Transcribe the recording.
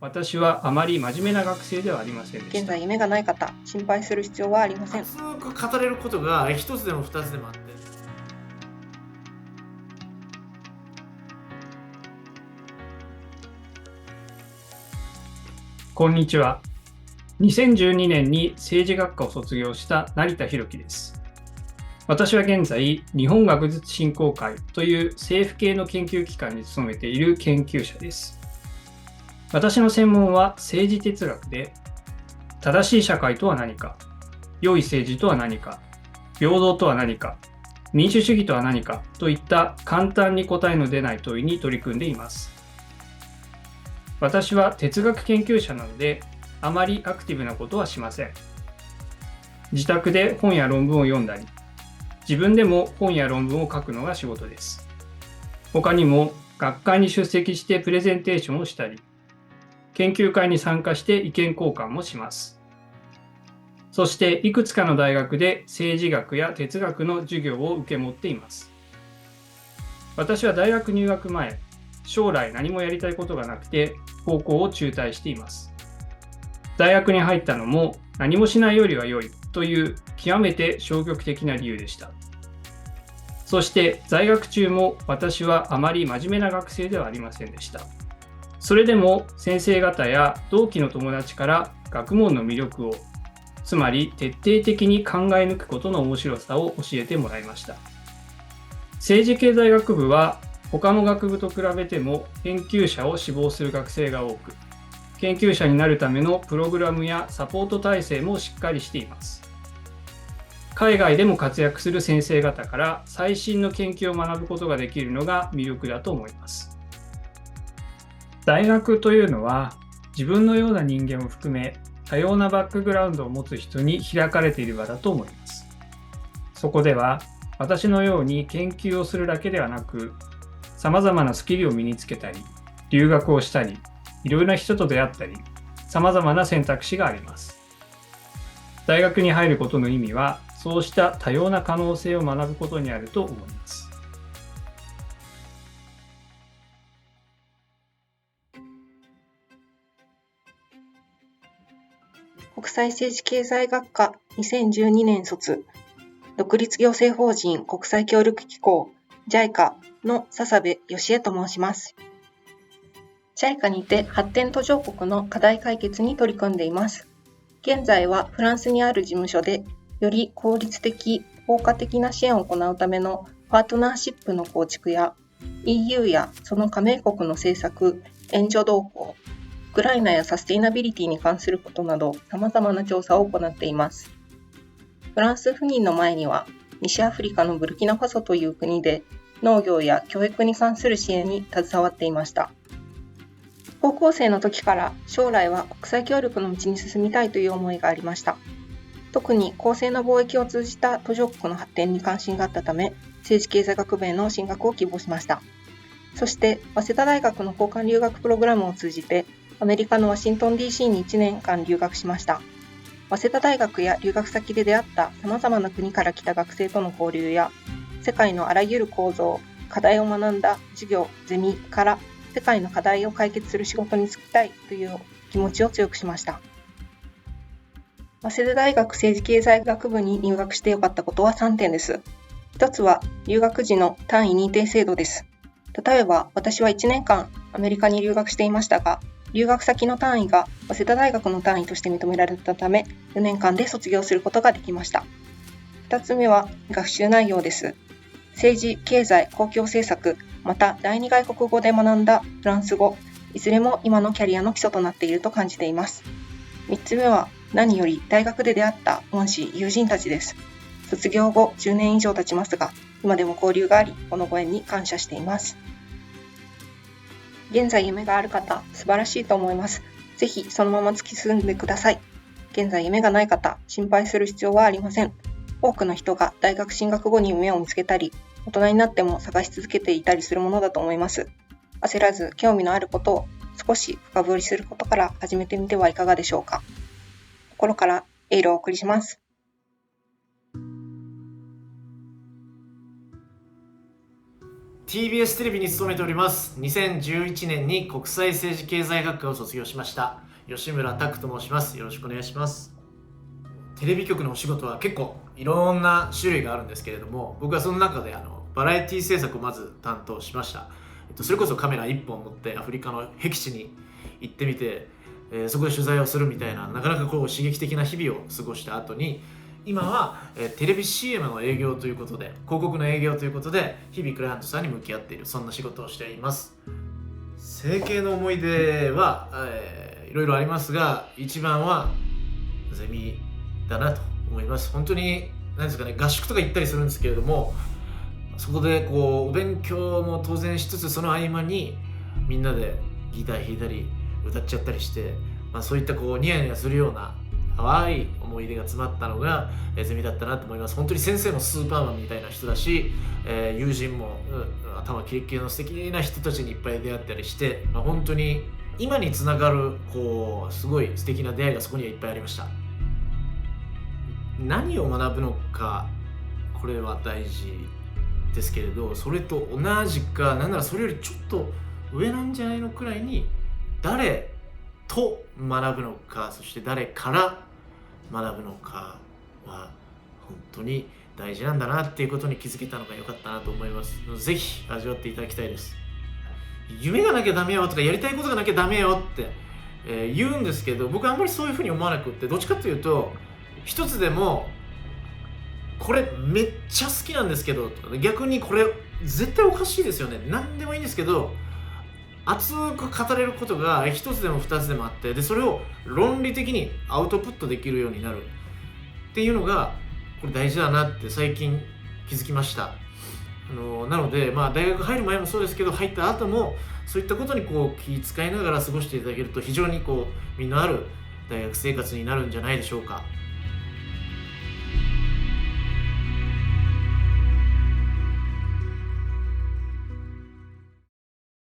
私はあまり真面目な学生ではありませんでした。現在夢がない方、心配する必要はありません。熱く語れることが一つでも二つでもあって、こんにちは。2012年に政治学科を卒業した成田博樹です。私は現在、日本学術振興会という政府系の研究機関に勤めている研究者です。私の専門は政治哲学で、正しい社会とは何か、良い政治とは何か、平等とは何か、民主主義とは何かといった簡単に答えの出ない問いに取り組んでいます。私は哲学研究者なので、あまりアクティブなことはしません。自宅で本や論文を読んだり、自分でも本や論文を書くのが仕事です。他にも学会に出席してプレゼンテーションをしたり、研究会に参加して意見交換もします。そしていくつかの大学で政治学や哲学の授業を受け持っています。私は大学入学前、将来何もやりたいことがなくて高校を中退しています。大学に入ったのも何もしないよりは良いという極めて消極的な理由でした。そして在学中も私はあまり真面目な学生ではありませんでした。それでも先生方や同期の友達から学問の魅力を、つまり徹底的に考え抜くことの面白さを教えてもらいました。政治経済学部は他の学部と比べても研究者を志望する学生が多く、研究者になるためのプログラムやサポート体制もしっかりしています。海外でも活躍する先生方から最新の研究を学ぶことができるのが魅力だと思います。大学というのは自分のような人間を含め多様なバックグラウンドを持つ人に開かれている場だと思います。そこでは私のように研究をするだけではなく、様々なスキルを身につけたり、留学をしたり、いろいろな人と出会ったり、様々な選択肢があります。大学に入ることの意味は、そうした多様な可能性を学ぶことにあると思います。国際政治経済学科2012年卒、独立行政法人国際協力機構 JICA の笹部義恵と申します。JICA にて発展途上国の課題解決に取り組んでいます。現在はフランスにある事務所で、より効率的、効果的な支援を行うためのパートナーシップの構築や、EU やその加盟国の政策、援助動向、ウクライナやサステイナビリティに関することなど様々な調査を行っています。フランス赴任の前には、西アフリカのブルキナファソという国で農業や教育に関する支援に携わっていました。高校生の時から将来は国際協力の道に進みたいという思いがありました。特に公正な貿易を通じた途上国の発展に関心があったため、政治経済学部への進学を希望しました。そして、早稲田大学の交換留学プログラムを通じて、アメリカのワシントン DC に1年間留学しました。早稲田大学や留学先で出会った様々な国から来た学生との交流や、世界のあらゆる構造、課題を学んだ授業、ゼミから世界の課題を解決する仕事に就きたいという気持ちを強くしました。早稲田大学政治経済学部に入学してよかったことは3点です。1つは留学時の単位認定制度です。例えば私は1年間アメリカに留学していましたが、留学先の単位が早稲田大学の単位として認められたため、4年間で卒業することができました。2つ目は学習内容です。政治、経済、公共政策、また第二外国語で学んだフランス語、いずれも今のキャリアの基礎となっていると感じています。3つ目は何より大学で出会った恩師、友人たちです。卒業後10年以上経ちますが、今でも交流があり、このご縁に感謝しています。現在夢がある方、素晴らしいと思います。ぜひそのまま突き進んでください。現在夢がない方、心配する必要はありません。多くの人が大学進学後に夢を見つけたり、大人になっても探し続けていたりするものだと思います。焦らず興味のあることを少し深掘りすることから始めてみてはいかがでしょうか。心からエールをお送りします。TBS テレビに勤めております。2011年に国際政治経済学科を卒業しました吉村拓と申します。よろしくお願いします。テレビ局のお仕事は結構いろんな種類があるんですけれども、僕はその中でバラエティ制作をまず担当しました。それこそカメラ1本持ってアフリカの僻地に行ってみて、そこで取材をするみたいな、なかなか刺激的な日々を過ごした後に、今はテレビ CM の営業ということで、広告の営業ということで日々クライアントさんに向き合っている、そんな仕事をしています。整形の思い出は、いろいろありますが、一番はゼミだなと思います。本当に何ですかね、合宿とか行ったりするんですけれども、そこでお勉強も当然しつつ、その合間にみんなでギター弾いたり歌っちゃったりして、そういったニヤニヤするような淡い思い出が詰まったのがゼミだったなと思います。本当に先生もスーパーマンみたいな人だし、友人も頭キレッキレの素敵な人たちにいっぱい出会ったりして、本当に今につながるすごい素敵な出会いがそこにはいっぱいありました。何を学ぶのか、これは大事ですけれど、それと同じか、なんならそれよりちょっと上なんじゃないのくらいに、誰と学ぶのか、そして誰から学ぶのかは本当に大事なんだなっていうことに気づけたのが良かったなと思います。ぜひ味わっていただきたいです。夢がなきゃダメよとか、やりたいことがなきゃダメよって、言うんですけど、僕はあんまりそういうふうに思わなくって、どっちかというと、一つでもこれめっちゃ好きなんですけど、逆にこれ絶対おかしいですよね、何でもいいんですけど、熱く語れることが一つでも二つでもあって、でそれを論理的にアウトプットできるようになるっていうのがこれ大事だなって最近気づきました。なので、大学入る前もそうですけど、入った後もそういったことに気遣いながら過ごしていただけると、非常に実のある大学生活になるんじゃないでしょうか。